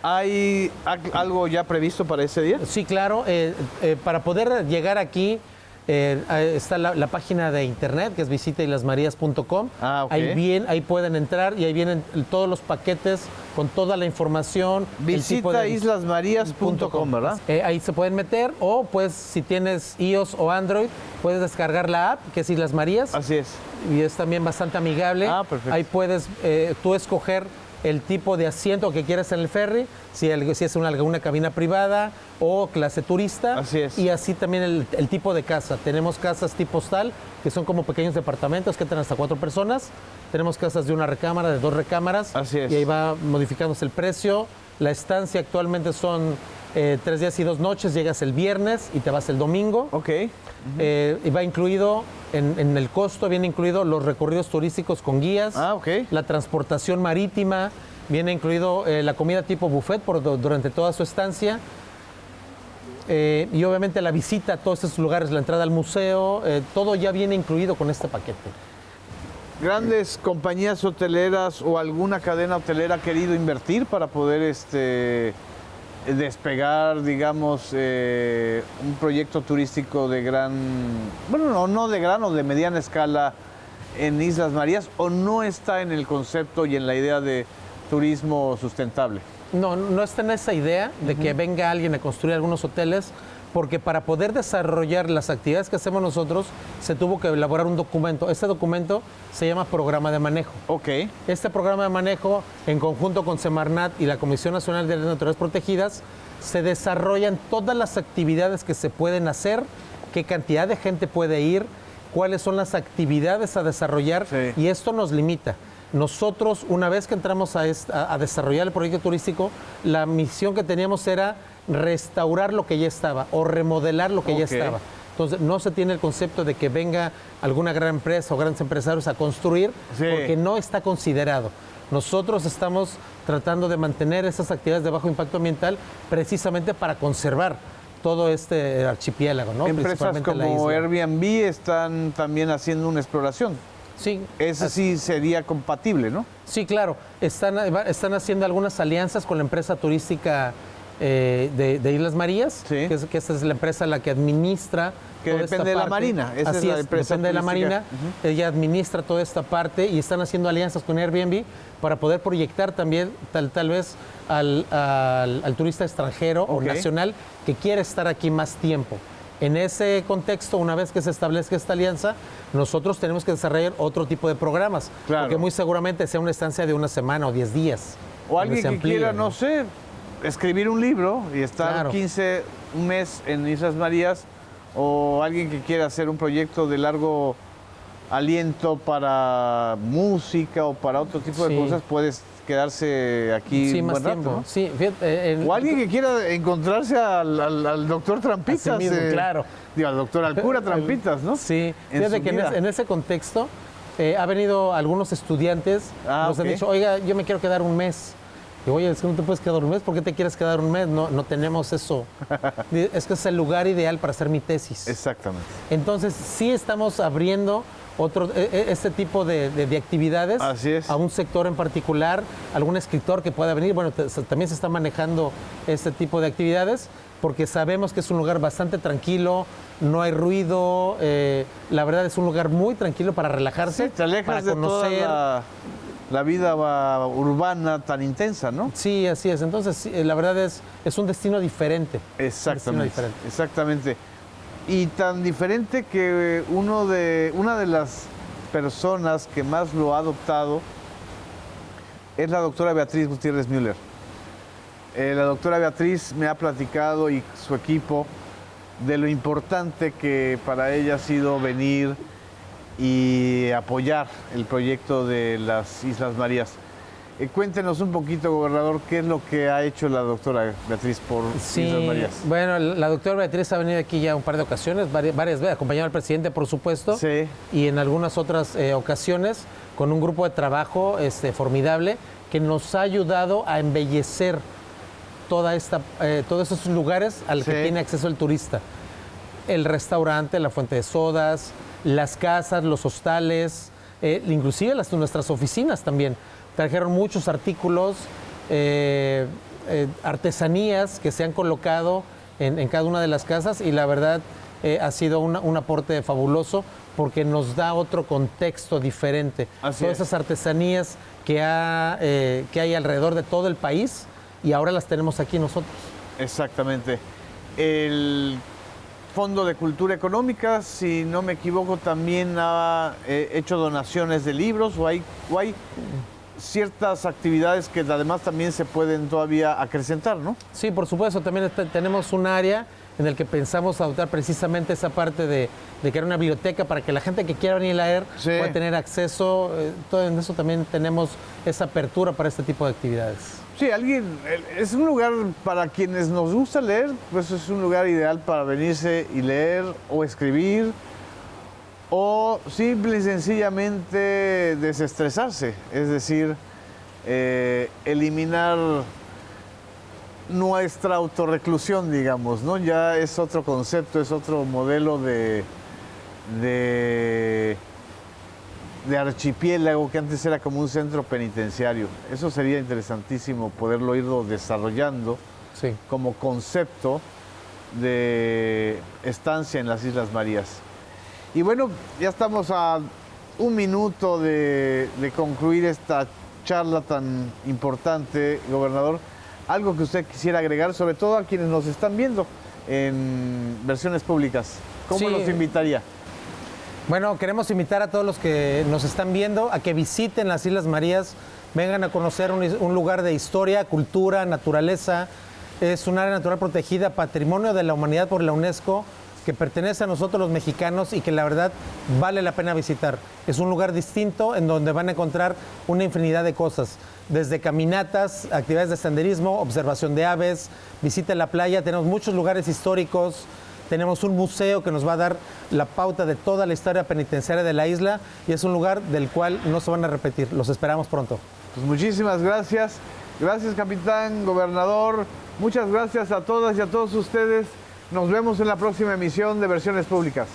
¿Hay algo ya previsto para ese día? Sí, claro. Para poder llegar aquí, está la página de internet, que es visitaislasmarías.com. Ahí pueden entrar y ahí vienen todos los paquetes con toda la información. Visitaislasmarías.com, ¿verdad? Ahí se pueden meter, o pues si tienes iOS o Android, puedes descargar la app, que es Islas Marías. Así es. Y es también bastante amigable. Perfecto. Ahí puedes tú escoger el tipo de asiento que quieres en el ferry, si es una cabina privada o clase turista. Así es. Y así también el tipo de casa. Tenemos casas tipo hostal, que son como pequeños departamentos que entran hasta 4 personas. Tenemos casas de 1 recámara, de 2 recámaras. Así es. Y ahí va modificándose el precio. La estancia actualmente son 3 días y 2 noches. Llegas el viernes y te vas el domingo. Y va incluido, en el costo viene incluido los recorridos turísticos con guías, la transportación marítima, viene incluido la comida tipo buffet durante toda su estancia, y obviamente la visita a todos estos lugares, la entrada al museo, todo ya viene incluido con este paquete. ¿Grandes compañías hoteleras o alguna cadena hotelera ha querido invertir para poder despegar, digamos, un proyecto turístico de no de gran o de mediana escala en Islas Marías, o no está en el concepto y en la idea de turismo sustentable? No está en esa idea de que venga alguien a construir algunos hoteles, porque para poder desarrollar las actividades que hacemos nosotros, se tuvo que elaborar un documento. Este documento se llama Programa de Manejo. Este programa de manejo, en conjunto con Semarnat y la Comisión Nacional de Áreas Naturales Protegidas, se desarrollan todas las actividades que se pueden hacer, qué cantidad de gente puede ir, cuáles son las actividades a desarrollar, y esto nos limita. Nosotros, una vez que entramos a desarrollar el proyecto turístico, la misión que teníamos era restaurar lo que ya estaba o remodelar lo que ya estaba. Entonces, no se tiene el concepto de que venga alguna gran empresa o grandes empresarios a construir, porque no está considerado. Nosotros estamos tratando de mantener esas actividades de bajo impacto ambiental precisamente para conservar todo este archipiélago, ¿no? Empresas como Airbnb están también haciendo una exploración. Sí. Ese sí sería compatible, ¿no? Sí, claro. Están haciendo algunas alianzas con la empresa turística de Islas Marías, Sí. que esta es la empresa la que administra Que toda depende esta de la parte. Marina. Esa Así es la empresa depende de la turística. Marina. Ella administra toda esta parte y están haciendo alianzas con Airbnb para poder proyectar también tal vez al turista extranjero o Ok. nacional que quiere estar aquí más tiempo. En ese contexto, una vez que se establezca esta alianza, nosotros tenemos que desarrollar otro tipo de programas, Claro. porque muy seguramente sea una estancia de una semana o 10 días. O donde alguien se que amplíe, quiera, no sé, escribir un libro y estar Claro. 15, un mes en Islas Marías, o alguien que quiera hacer un proyecto de largo aliento para música o para otro tipo de Sí. cosas, puedes quedarse aquí Sí, un más buen rato, tiempo. ¿no? Sí, fíjate, O alguien que quiera encontrarse al doctor Trampitas. Así mismo, claro. Digo, al doctor, al cura Trampitas, ¿no? Sí, En fíjate su que vida. en ese contexto ha venido algunos estudiantes, nos ok. han dicho, oiga, yo me quiero quedar un mes. Y oye, es que no te puedes quedar un mes, ¿por qué te quieres quedar un mes? No tenemos eso. Es que es el lugar ideal para hacer mi tesis. Exactamente. Entonces, sí estamos abriendo este tipo de actividades Así es. a un sector en particular, algún escritor que pueda venir. Bueno, también se está manejando este tipo de actividades porque sabemos que es un lugar bastante tranquilo, no hay ruido, la verdad es un lugar muy tranquilo para relajarse, Sí, te alejas para de conocer. toda la vida urbana tan intensa, ¿no? Sí, así es. Entonces, sí, la verdad es un destino diferente. Exactamente. diferente. Exactamente. Y tan diferente que una de las personas que más lo ha adoptado es la doctora Beatriz Gutiérrez Müller. La doctora Beatriz me ha platicado y su equipo de lo importante que para ella ha sido venir y apoyar el proyecto de las Islas Marías. Cuéntenos un poquito, gobernador, qué es lo que ha hecho la doctora Beatriz por Islas Marías. Bueno, la doctora Beatriz ha venido aquí ya un par de ocasiones, varias veces, acompañado al presidente, por supuesto, Sí. y en algunas otras ocasiones con un grupo de trabajo formidable que nos ha ayudado a embellecer todos esos lugares al que Sí. tiene acceso el turista. El restaurante, la fuente de sodas, las casas, los hostales, inclusive nuestras oficinas también. Trajeron muchos artículos, artesanías que se han colocado en cada una de las casas y la verdad ha sido un aporte fabuloso porque nos da otro contexto diferente. Así Todas es. esas artesanías que hay alrededor de todo el país y ahora las tenemos aquí nosotros. Exactamente. El Fondo de Cultura Económica, si no me equivoco, también ha hecho donaciones de libros o hay ciertas actividades que además también se pueden todavía acrecentar, ¿no? Sí, por supuesto, también tenemos un área en el que pensamos adoptar precisamente esa parte de crear una biblioteca para que la gente que quiera venir a leer Sí. pueda tener acceso. Todo en eso también tenemos esa apertura para este tipo de actividades. Sí, es un lugar para quienes nos gusta leer, pues es un lugar ideal para venirse y leer o escribir o simple y sencillamente desestresarse, es decir, eliminar nuestra autorreclusión, digamos, ¿no? Ya es otro concepto, es otro modelo de archipiélago que antes era como un centro penitenciario. Eso sería interesantísimo poderlo ir desarrollando Sí. como concepto de estancia en las Islas Marías. Y bueno, ya estamos a un minuto de concluir esta charla tan importante, gobernador. Algo que usted quisiera agregar, sobre todo a quienes nos están viendo en versiones públicas. ¿Cómo Sí. los invitaría? Bueno, queremos invitar a todos los que nos están viendo a que visiten las Islas Marías, vengan a conocer un lugar de historia, cultura, naturaleza. Es un área natural protegida, patrimonio de la humanidad por la UNESCO, que pertenece a nosotros los mexicanos y que la verdad vale la pena visitar. Es un lugar distinto en donde van a encontrar una infinidad de cosas, desde caminatas, actividades de senderismo, observación de aves, visita la playa, tenemos muchos lugares históricos, tenemos un museo que nos va a dar la pauta de toda la historia penitenciaria de la isla y es un lugar del cual no se van a repetir. Los esperamos pronto. Pues muchísimas gracias. Gracias, capitán, gobernador. Muchas gracias a todas y a todos ustedes. Nos vemos en la próxima emisión de Versiones Públicas.